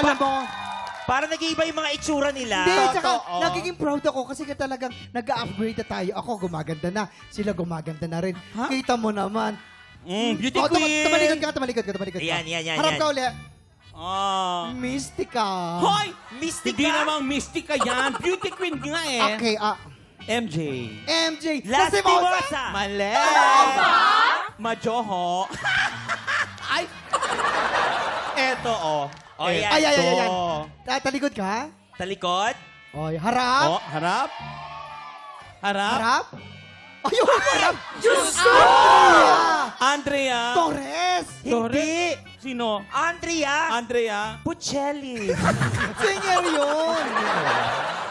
alam mo, Para nag-iiba yung mga itsura nila. hindi, tsaka Totoo. nagiging proud ako kasi ka talagang nag-upgrade na tayo. Ako gumaganda na, sila gumaganda na rin. Ha? Kita mo naman. Beauty Oh, queen. tumalikod ka. Yan. Harap ka uli. Ah. Mystica. Hoy! Mystic Hindi ka? namang mystica yan. Beauty queen nga eh. Okay, MJ. MJ. Lastimosa. Mali. Majoho. Ay. Eto, oh. Ay, Ay. Eto. Talikod ka. Talikod. Oy, harap. Oh, harap. Harap. Harap. Ayun, harap. Andrea. Torres. Hindi. Sino? Andrea. Andrea. Puccelli. Singer yun.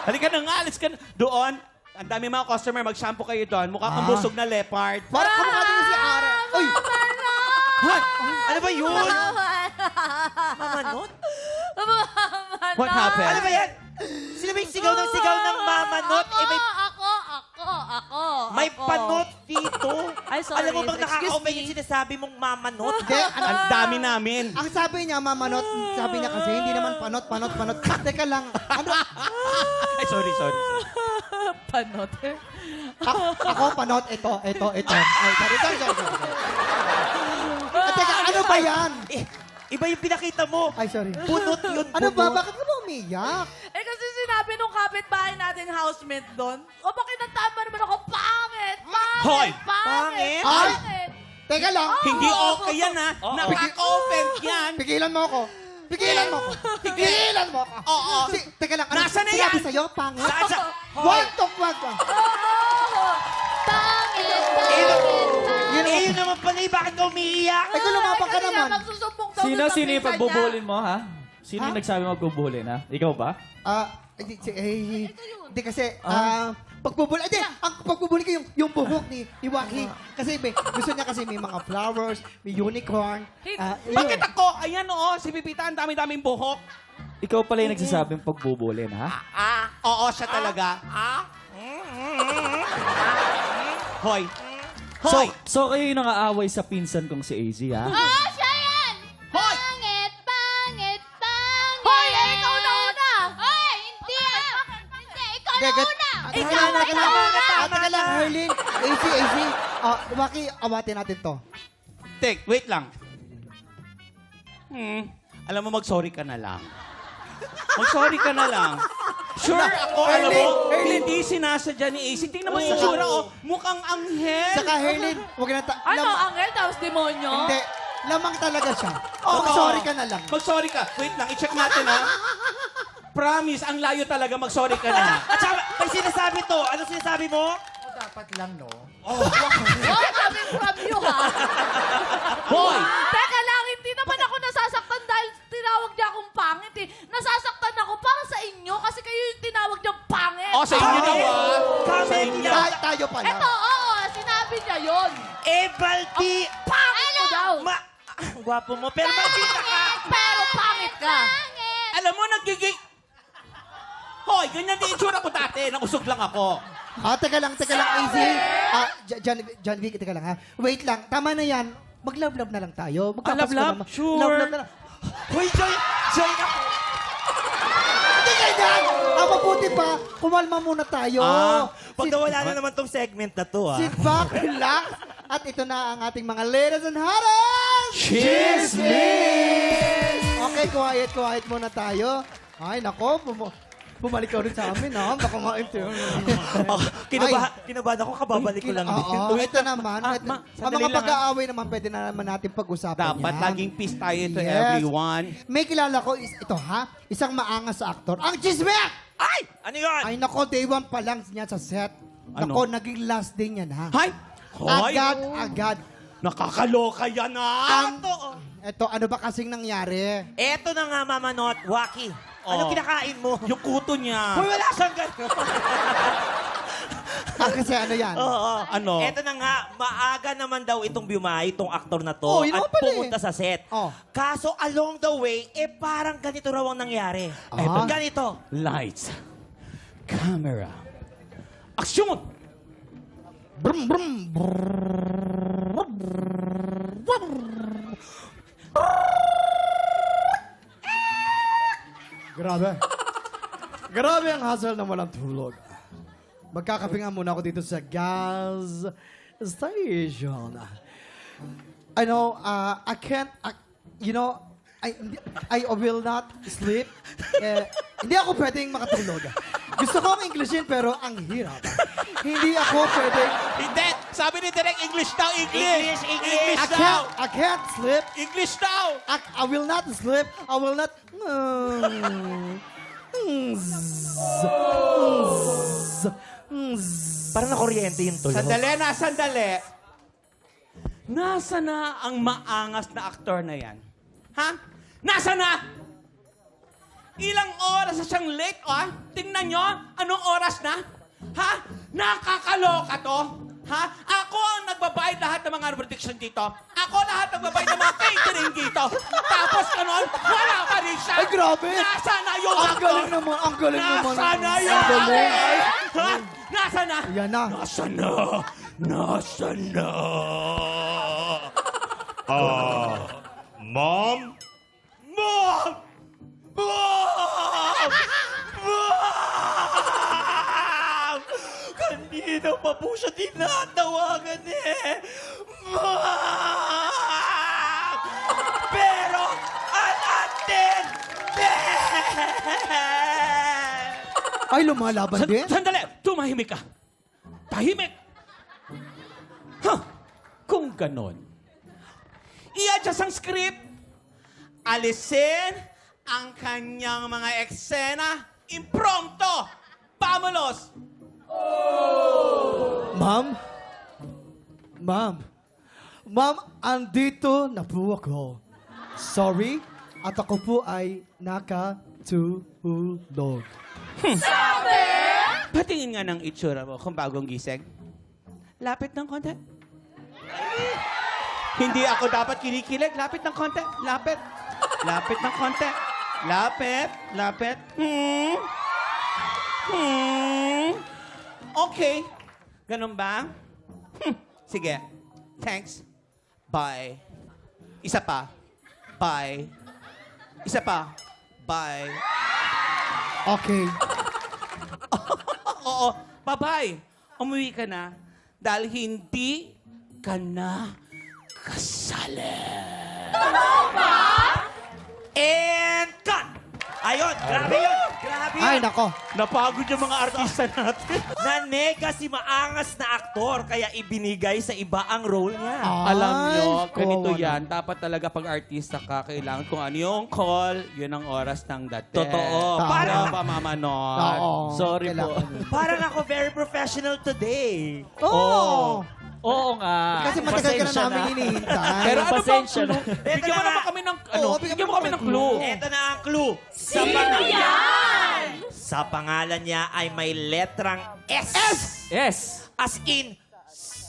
Halika na nga, alis ka na. Doon, ang dami mga customer, mag-shampoo kayo doon. Mukha kang busog na leopard. Parang kamukha din si Ara. Uy, Hoy! Ano ba yun? Mamanot? What happened? Ano ba yan? Sino ba yung sigaw ng mamanot? Ako. May panot dito. Ay, sorry. Alam mo bang Excuse nakaka-open me. yung sinasabi mong mamanot? hindi. Ang dami namin. Ang sabi niya, mamanot, sabi niya kasi, hindi naman panot. Teka lang. Ano? Ay, sorry. Panot. Ako, panot. Ito. Ay, sorry. Teka, ano ba yan? Iba yung pinakita mo. Ay, sorry. Bunot yun, Ano ba? bunot. Bakit ka ba umiyak? Eh kasi sinabi nung kapitbahay natin housemate doon, o bakit nagtama naman ako, pangit! Hoy! Pangit? Ay! Teka lang. Hindi okay yan, ha? Nakaka-offend yan. Pigilan mo ako. Pigilan mo ako. Oo. Teka lang. Nasaan na sinabi yan? sa'yo, pangit? Saan sa... Wag. Yun naman pala eh. Bakit ka umiiyak? Ay, kung lumapang ka naman. Sino yung pagbubuholin mo, ha? Sino yung Ha? nagsabi magbubuholin, ha? Ikaw ba? Hindi kasi, pagbubuli, ang pagbubuli ko yung buhok ni Waki. Kasi gusto niya kasi may mga flowers, may unicorn. Bakit ako? Ayan, oo. Si Pipita, ang dami-daming buhok. Ikaw pala yung nagsasabing pagbubulin, ha? Oo, siya talaga. Hoy. Hoy! So kayo yung nangaaway sa pinsan kong si AZ, ha? Oh, siya yan! Hoy! Pangit! Hoy, eh, ikaw na una! Hoy, hindi ah! Hindi, ikaw na Teka, una! Teka lang, Harleen. AC. Waki, awatin natin to. Tek, wait lang. Alam mo, mag-sorry ka na lang. Mag-sorry ka na lang. Sure ako, alam mo, hindi sinasadya ni Ace. Tingnan mo yung itsura, oh. Mukhang anghel. Saka, Harleen, huwag na Ano, Angel? Tapos demonyo? Hindi, lamang talaga siya. Oo. Mag-sorry ka na lang. Mag-sorry ka. Wait lang, i-check natin, ha. Promise, ang layo talaga, mag-sorry ka na. At saka, may sinasabi to. Ano sinasabi mo? Hoy, coming from you, ha? Hoy! Teka lang, hindi naman ako nasasaktan dahil tinawag niya akong pangit, eh. Nasasaktan ako para sa inyo kasi kayo yung tinawag niyang pangit. Oh, sa inyo daw, ah. Sa Comment inyo. niya. Tayo pala. Eto, oo, sinabi niya yun. Balti. Pangit mo daw. Ang gwapo mo. Pero makita ka. Pero pangit ka. Alam mo, nagiging... Hoy, ganyan din itsura ko dati. Nakusog lang ako. Teka lang, AZ. John Vic, teka lang ha. Wait lang, tama na yan. Mag-love-love na lang tayo. Magpapasko love-love? naman. Sure. Love-love na lang. Hoy, join ako. Hindi ganyan! Mabuti pa, kumalma muna tayo. Pag nawala na naman tong segment na to, Sit back, relax. At ito na ang ating mga ladies and hotties! Chismis! Okay, quiet muna tayo. Ay, nako, bumalik ka rin sa amin, ha? Baka ma-interview. Kinabahan ako, kababalik ko lang din. Oo, ito naman. Ang sandali mga lang, pag-aaway naman, pwede na naman natin pag-usapan Dapat yan. laging peace tayo to Yes. everyone. May kilala ko, ito ha, isang maangas sa aktor. Ang Chismet! Ay! Ano yun? Ay nako, day one pa lang niya sa set. Ano? Nako, naging last day niyan ha. Hay! Hoy! Agad. Nakakaloka yan, Ang, ah! eto, ano ba kasing nangyari? Eto na nga, Mama Not, Waki. Ano Oh. kinakain mo? Yung kuto niya. Hoy, wala siyang gano'n. Kasi ano yan? Oo. Ano? Eto na nga, maaga naman daw itong Bimay, itong aktor na to, Oh, yun at naman pala eh. pumunta sa set. Oh. Kaso along the way, parang ganito raw ang nangyari. Ah. Ganito. Lights. Camera. Aksyon! Brum, brum. Grabe. Grabe ang hassle na walang tulog. Magkakape nga muna ako dito sa gas station. I know, I can't, I will not sleep. Hindi ako pwedeng makatulog. Gusto ko ang Englishin pero ang hirap. Hindi ako pwedeng, Hindi! Sabi ni Direk, English daw, English! English I can't sleep. English daw! I will not sleep. I will not. Parang nakuryente yung tuyo. Sandali. Nasa na ang maangas na aktor na yan? Ha? Nasa na? Ilang oras na siyang late, oh? Tingnan nyo, anong oras na? Ha? Nakakaloka to? Ha? Ako ang nagbabayad lahat ng mga protection dito. Ako lahat nagbabayad ng mga catering dito. Tapos ganon, wala pa rin siya. Ay, grabe. Nasa na yung Ang actor? galing naman, ang galing naman. Nasa na Ang yung galing. actor? Ha? Nasa na? Yan na. Nasa na? Nasa na? Mom? Mom! Mom! Mom! Kanina pa po siya tinatawagan eh. Mom! Pero, alatin! Ay, lumalaban din? Sandali! Tumahimik ka! Tahimik! Huh! Kung ganon, i-adjust ang script, alisin ang kanyang mga eksena, impromptu, pamulos! Ma'am, andito na po ako. Sorry, at ako po ay nakatulog. Patingin nga ng itsura mo kung bagong gising. Lapit ng konti. Hindi ako dapat kinikilig. Lapit ng konti. Lapit. Lapit ng konti. Lapit. Okay. Ganun ba? Sige. Thanks. Bye. Isa pa. Bye. Isa pa. Bye. Okay. Oo. Bye-bye. Umuwi ka na dahil hindi ka na kasali. And cut! Ayun, grabe yun. Grabe yun. Ay, nako. Napagod yung mga artista natin. Nanega si maangas na aktor, kaya ibinigay sa iba ang role niya. Alam nyo, Ay, ganito oo, yan. Dapat talaga pag artista ka, kailangan kung ano yung call, yun ang oras ng dati. Totoo. Tama. Para pa mamanon. Oo. Sorry po. Kailangan. Parang ako very professional today. Oo. Oo nga. Kasi matagal ka na Pasensya namin hinihintay. Pero ano bang Pasensya clue? na. Bigyan mo na naman nga. kami ng, Oo, bigyan mo kami ng clue. Ito na ang clue. Sa pangalan niya ay may letrang S. Yes. As in,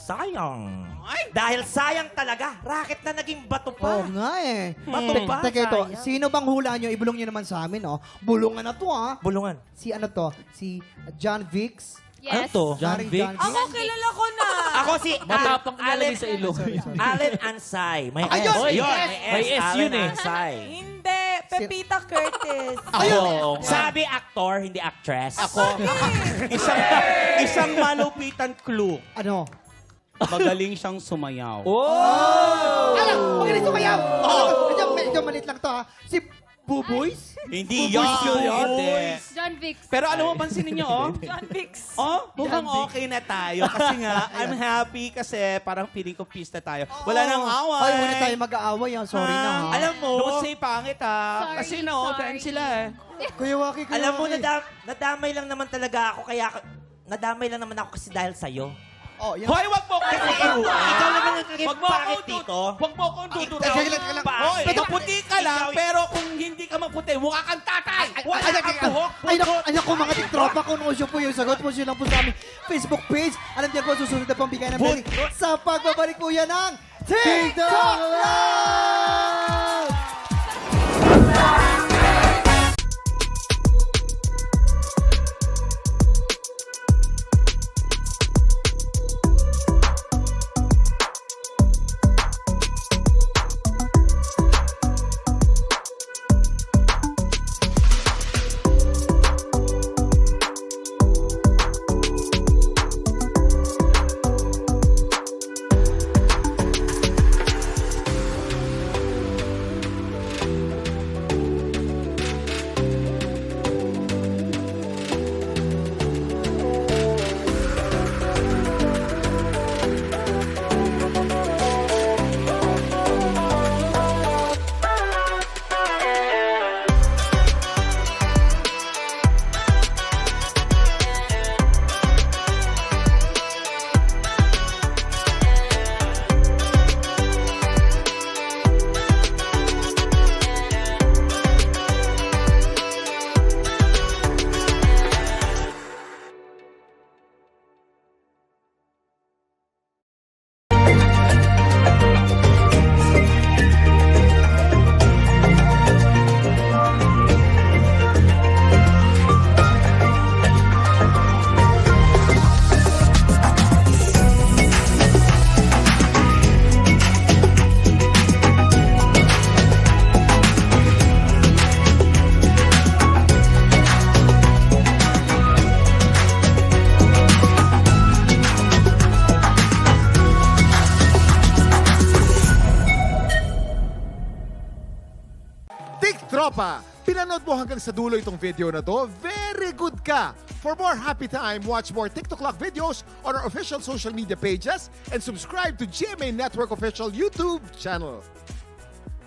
sayang. Ay. Dahil sayang talaga, racket na naging bato pa. Oo nga eh. Bato pa. Teka ito, sino bang hula nyo? Ibulong nyo naman sa amin, oh. Bulungan na to, ah. Bulungan. Si ano to? Si John Vicks. Ano to? John Vicks? Vicks. kilala ko na. Ako si Matapang nilalagay sa ilong. Allen Ansay. May Ayun! S. Yun! May S. May S yun eh. Ansay. Hindi, Pepita Curtis. Ayun. Sabi actor, hindi actress. Ako, isang malupitan clue. Ano? Magaling siyang sumayaw. Ano? Magaling sumayaw! Medyo malit lang to, ha. Si Buboys? Hindi Buboys yan. yun. Hindi. John Vicks. Pero ano mo, pansinin niyo, oh. John Vicks. Oh, mukhang okay na tayo. Kasi nga, I'm happy kasi parang feeling ko peace na tayo. Wala nang away. Ay, muna tayo mag-aaway, ha. Sorry na, ha. Alam mo, don't say pangit ha. Sorry, Kasi na-offend sorry. sila eh. Kuya Waki, Kuya Alam mo, Waki. nadamay lang naman talaga ako, kaya nadamay lang naman ako kasi dahil sa'yo. Oh, yan. Hoy, wag mo ko Ikaw naman ang naging Wag mo pangit akong dito. Wag mo akong tuturo. Teka lang. Hoy, Ikaw- maputi ka lang, ikaw- pero kung hindi ka maputi, mukha kang tatay. Wala kang buhok. Ay, naku, mga tiktropa, kung usyo po yung sagot po siya lang po sa aming Facebook page. Alam niyo po, susunod na pong bigay ng pwede sa pagbabalik po yan ng TikTok Live! pa, pinanood mo hanggang sa dulo itong video na to, very good ka! For more happy time, watch more TikTok Clock videos on our official social media pages and subscribe to GMA Network official YouTube channel.